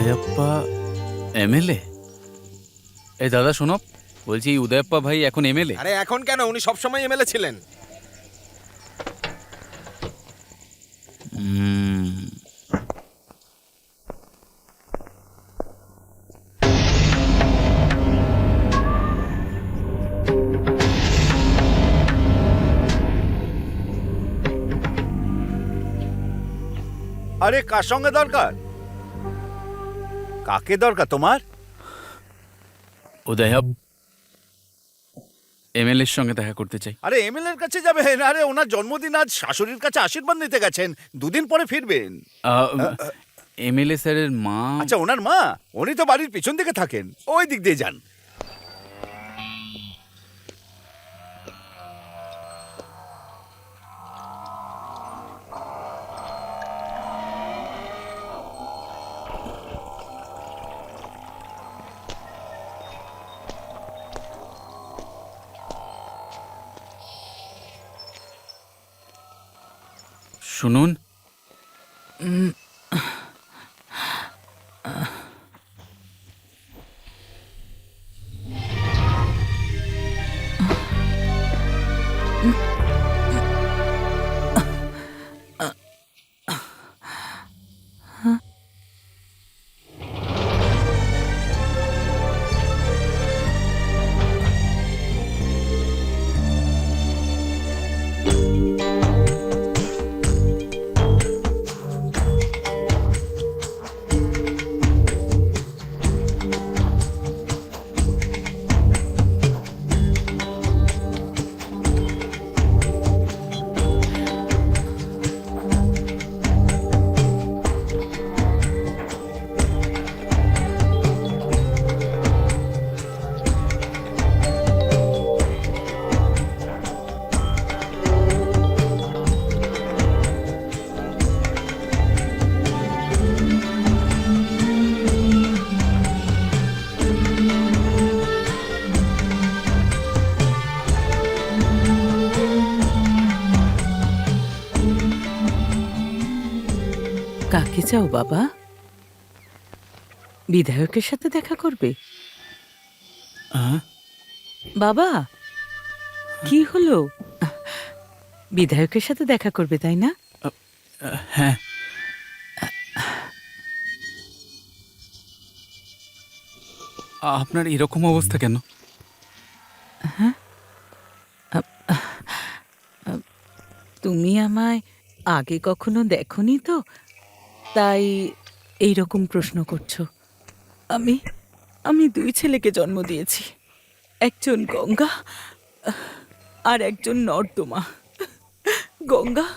উদয়প্পা MLA? এই দাদা শোনো, বলছি উদয়প্পা ভাই এখন এমএলএ? আরে এখন কেন, উনি সবসময় এমএলএ ছিলেন। আরে কার সঙ্গে দরকার? কাকে দরকার তোমার? উদয়প এমএলএর সঙ্গে দেখা করতে চাই। আরে এমএলএ এর কাছে যাবেন? আরে ওনার জন্মদিন আজ, শাশুড়ির কাছে আশীর্বাদ নিতে গেছেন, দুদিন পরে ফিরবেন। এমএলএ স্যারের মা। আচ্ছা, ওনার মা? উনি তো বাড়ির পিছন দিকে থাকেন, ওই দিক দিয়ে যান। শুনুন, কাকে চাও বাবা? বিধায়কের সাথে দেখা করবে? বাবা, কি হলো? বিধায়কের সাথে দেখা করবে তাই না? হ্যাঁ। আপনার এরকম অবস্থা কেন? তুমি আমায় আগে কখনো দেখোনি তো, তাই এই রকম প্রশ্ন করছো। আমি আমি দুই ছেলেকে জন্ম দিয়েছি, একজন গঙ্গা আর একজন নর্দমা। গঙ্গা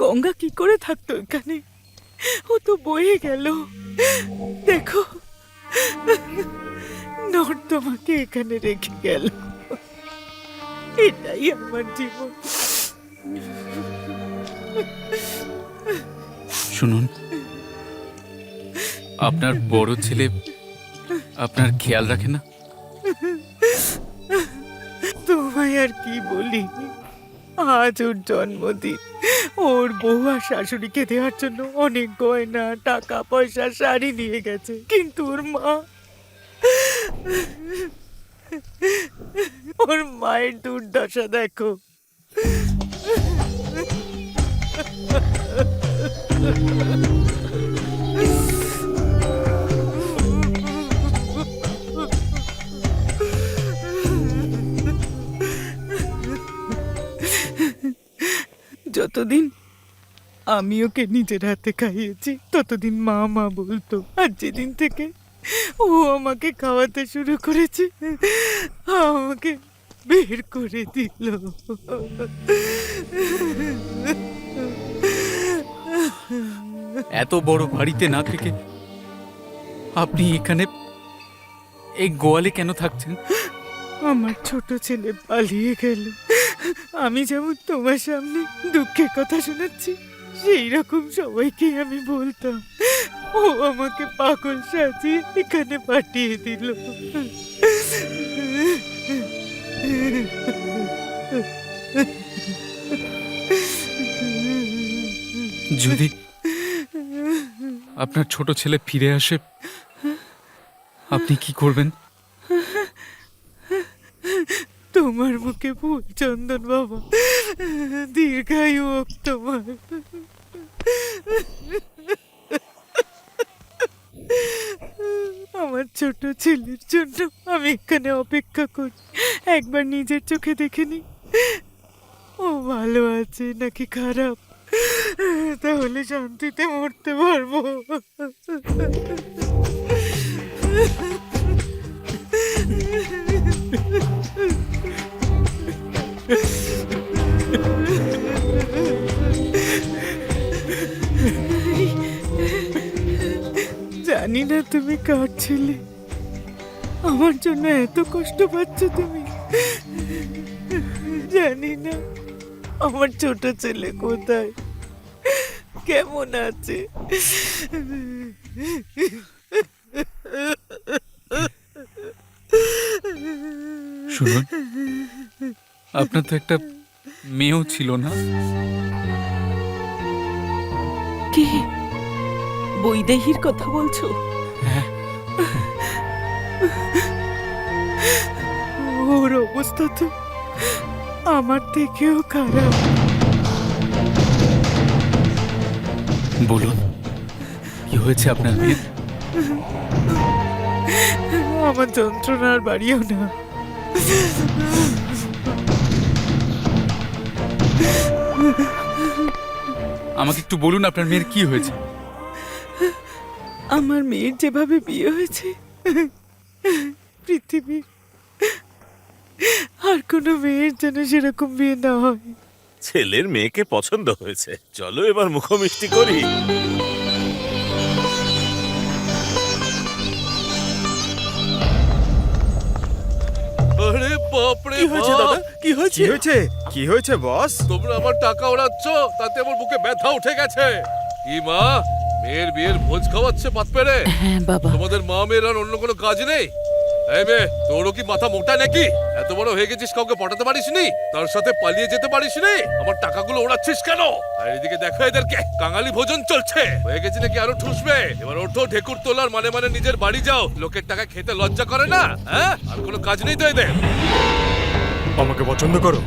গঙ্গা কি করে থাকতো এখানে? ও তো বয়ে গেল। দেখো, নর্দমাকে এখানে রেখে গেল। এটাই আমার জীবন। শুনুন, আপনার বড় ছেলে আপনার খেয়াল রাখে না? তোমায় আর কি বলি, আজ ওর জন্মদিন। ওর বউ আর শাশুড়িকে দেওয়ার জন্য অনেক গয়না, টাকা পয়সা, শাড়ি নিয়ে গেছে, কিন্তু ওর মায়ের দুর্দশা দেখো। যতদিন আমি ওকে নিজের হাতে খাইয়েছি ততদিন মা মা বলতো, আর যেদিন থেকে ও আমাকে খাওয়াতে শুরু করেছে আমাকে বের করে দিল। এত বড় বাড়িতে না থেকে আপনি এখানে এই গোয়ালে কেন থাকছেন? আমার ছোট ছেলে পালিয়ে গেল। আমি যেমন তোমার সামনে দুঃখের কথা শোনাচ্ছি, সেই রকম সবাইকেই আমি বলতাম। ও আমাকে পাগল সাজিয়ে এখানে পাঠিয়ে দিল। যদি আপনার ছোট ছেলে ফিরে আসে আপনি কি করবেন? তোমার মুখে ফুল চন্দন বাবা, দীর্ঘায়ু হোক তোমার। আমার ছোট ছেলের জন্য আমি এখানে অপেক্ষা করি, একবার নিজের চোখে দেখে নি ও ভালো আছে নাকি খারাপ, তাহলে শান্তিতে মরতে পারবো। জানি না তুমি কার ছেলে, আমার জন্য এত কষ্ট পাচ্ছ তুমি। জানি না আমার ছোট ছেলে কোথায়, কেমন আছে। শুনুন, আপনার তো একটা মেয়েও ছিল না? কি বৈদেহীর কথা বলছো? হ্যাঁ। ওর অবস্থা তো আমার থেকেও খারাপ। বলুন, কি হয়েছে আপনার মেয়ের? আমার যন্ত্রণার বাড়িও না। আমাকে একটু বলুন আপনার মেয়ের কি হয়েছে? আমার মেয়ের যেভাবে বিয়ে হয়েছে, পৃথিবীর আর কোনো মেয়ের যেন সেরকম বিয়ে না হয়। ছেলের মেয়েকে পছন্দ হয়েছে, চলো এবার মুখমিষ্টি করি। আরে বাপরে কি হয়েছে বাপ! দাদা, কি হয়েছে? কি হয়েছে বস? তোমরা আমার টাকা ওড়াচ্ছ, তাতে আমার বুকে ব্যথা উঠে গেছে। কি মা, মেয়ের বিয়ের ভোজ খাওয়াচ্ছে পাত পেরে? হ্যাঁ বাবা। তোমাদের মা মেয়ের আর অন্য কোনো কাজ নেই? এই মেয়ে, তোরও কি মাথা মোটা নাকি? এত বড় হয়ে গেছিস, কাউকে পটাতে পারিসনি? তার সাথে পালিয়ে যেতে পারিসনি? আমার টাকাগুলো ওড়াচ্ছিস কেন? আর এদিকে দেখো এদেরকে, কাঙালি ভোজন চলছে। হয়ে গেছে নাকি আরো ঠুসবে? এবার ওঠো, ঢেকুর তোলার মানে মানে নিজের বাড়ি যাও। লোকের টাকা খেতে লজ্জা করে না? হ্যাঁ, আর কোনো কাজ নেই তো এদের? আমাকে পছন্দ করো?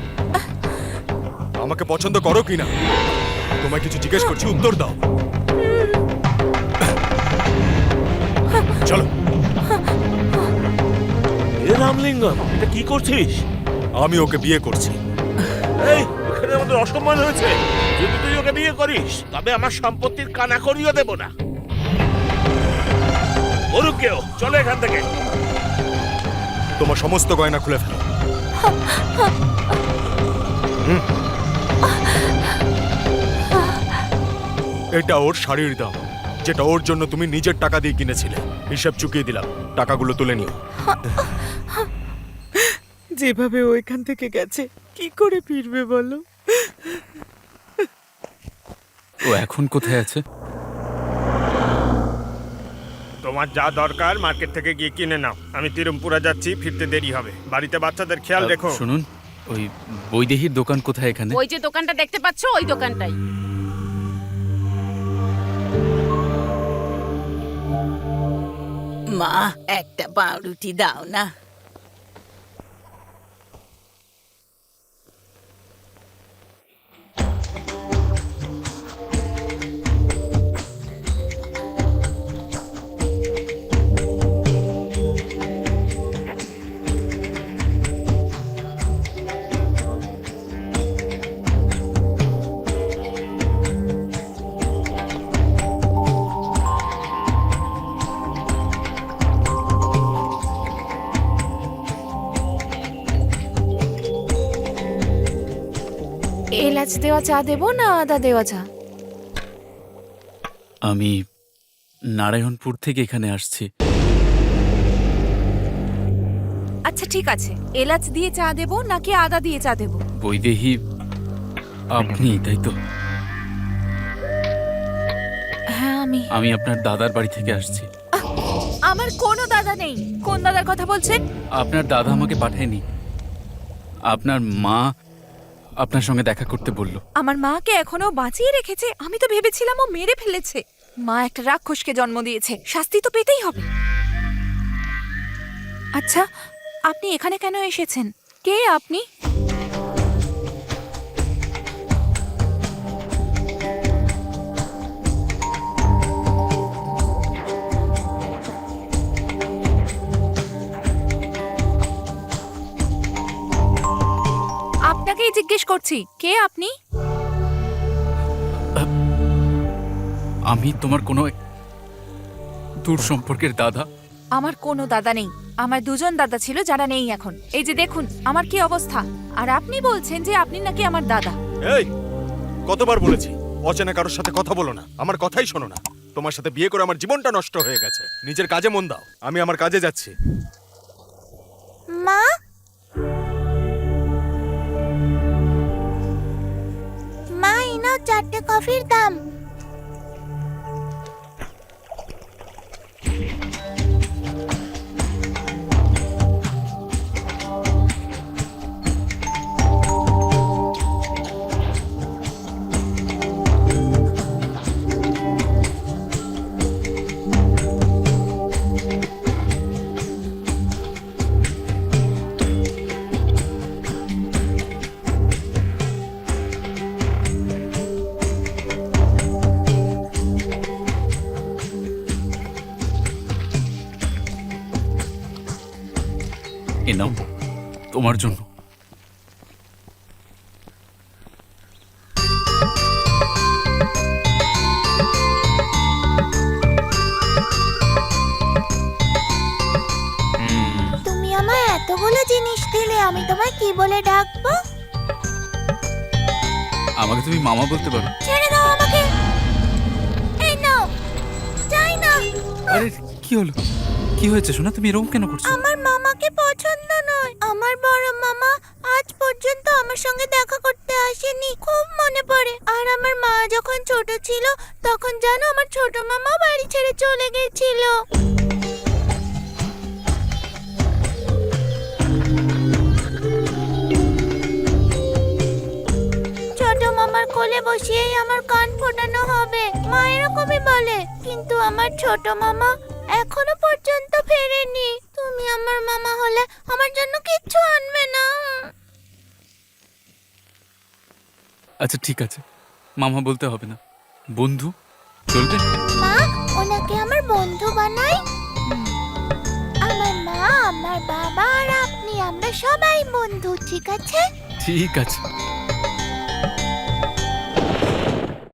আমাকে পছন্দ করো কিনা? তোমায় কিছু জিজ্ঞেস করছি, উত্তর দাও। চলো। এ রামলিঙ্গম, এটা কি করছিস? আমি ওকে বিয়ে করছি। এই, এখানে আমাদের অসম্মান হয়েছে। যদি তুই ওকে বিয়ে করিস, তবে আমার সম্পত্তির কানা করিও দেব না। ওরু কেউ, চলো এখান থেকে। তোমার সমস্ত গয়না খুলে ফেলো। এটা ওর শাড়ির দাম, যেটা ওর জন্য তুমি নিজের টাকা দিয়ে কিনেছিলে। হিসাব চুকিয়ে দিলাম, টাকাগুলো তুলে নিও। যেভাবে ও এখান থেকে গেছে, কি করে ফিরবে বলো? ও এখন কোথায় আছে? তোমার যা দরকার মার্কেট থেকে গিয়ে কিনে নাও। আমি তিরুমপুরা যাচ্ছি, ফিরতে দেরি হবে। বাড়িতে বাচ্চাদের খেয়াল রেখো। শুনুন, ওই বৈদেহীর দোকান কোথায় এখানে? ওই যে দোকানটা দেখতে পাচ্ছ, ওই দোকানটাই। মা, একটা পাউরুটি দাও না। এলাচ দেওয়া চা দেবো না আদা দেওয়া চা? আমি নারায়ণপুর থেকে এখানে আসছি। আচ্ছা ঠিক আছে, এলাচ দিয়ে চা দেবো নাকি আদা দিয়ে চা দেবো? বৈদেহী আপনি, তাই তো? হ্যাঁ আমি। আমি আপনার দাদার বাড়ি থেকে আসছি। আমার কোনো দাদা নেই। কোন দাদার কথা বলছেন? আপনার দাদা আমাকে পাঠায়নি, আপনার মা আপনার সঙ্গে দেখা করতে বলল। আমার মাকে এখনো বাঁচিয়ে রেখেছে? আমি তো ভেবেছিলাম ও মেরে ফেলেছে। মা একটা রাক্ষসকে জন্ম দিয়েছে, শাস্তি তো পেতেই হবে। আচ্ছা, আপনি এখানে কেন এসেছেন? কে আপনি? আপনাকেই জিজ্ঞেস করছি, কে আপনি? আমি তোমার কোনো দূর সম্পর্কের দাদা। আমার কোনো দাদা নেই। আমার দুজন দাদা ছিল যারা নেই এখন। এই যে দেখুন আমার কি অবস্থা। আর আপনি বলছেন যে আপনি নাকি আমার দাদা। এই কতবার বলেছি অচেনা কারোর সাথে কথা বলো না, আমার কথাই শোনো না। তোমার সাথে বিয়ে করে আমার জীবনটা নষ্ট হয়ে গেছে। নিজের কাজে মন দাও, আমি আমার কাজে যাচ্ছি। মা, মা এই নাও 4টে কফির দাম। এ নাও তোমার জন্য। তুমি আমায় এতগুলো জিনিস দিলে, আমি তোমায় কি বলে ডাকবো? আমাকে তুমি মামা বলতে পারো। ছেড়ে দাও আমাকে। এই নাও, চাই না। আরে কি হলো? কি হয়েছে সোনা? তুমি এরকম কেন করছো? আমার মামাকে পছন্দ নয়। আমার বড় মামা আজ পর্যন্ত আমার সঙ্গে দেখা করতে আসেনি। খুব মনে পড়ে। আর আমার মা যখন ছোট ছিল তখন জানো আমার ছোট মামা বাড়ি ছেড়ে চলে গেছিল। ছোট মামার কোলে বসিয়েই আমার কান ফোটানো হবে, মা এরকমই বলে। কিন্তু আমার ছোট মামা এখনো পর্যন্ত ফেরেনি। তুমি আমার মামা হলে আমার জন্য কিচ্ছু আনবে না। আচ্ছা ঠিক আছে, মামা বলতে হবে না, বন্ধু চলবে। মা, ওনাকে আমার বন্ধু বানাই। আমার মা, আমার বাবা আর আপনি, আমরা সবাই বন্ধু, ঠিক আছে? ঠিক আছে।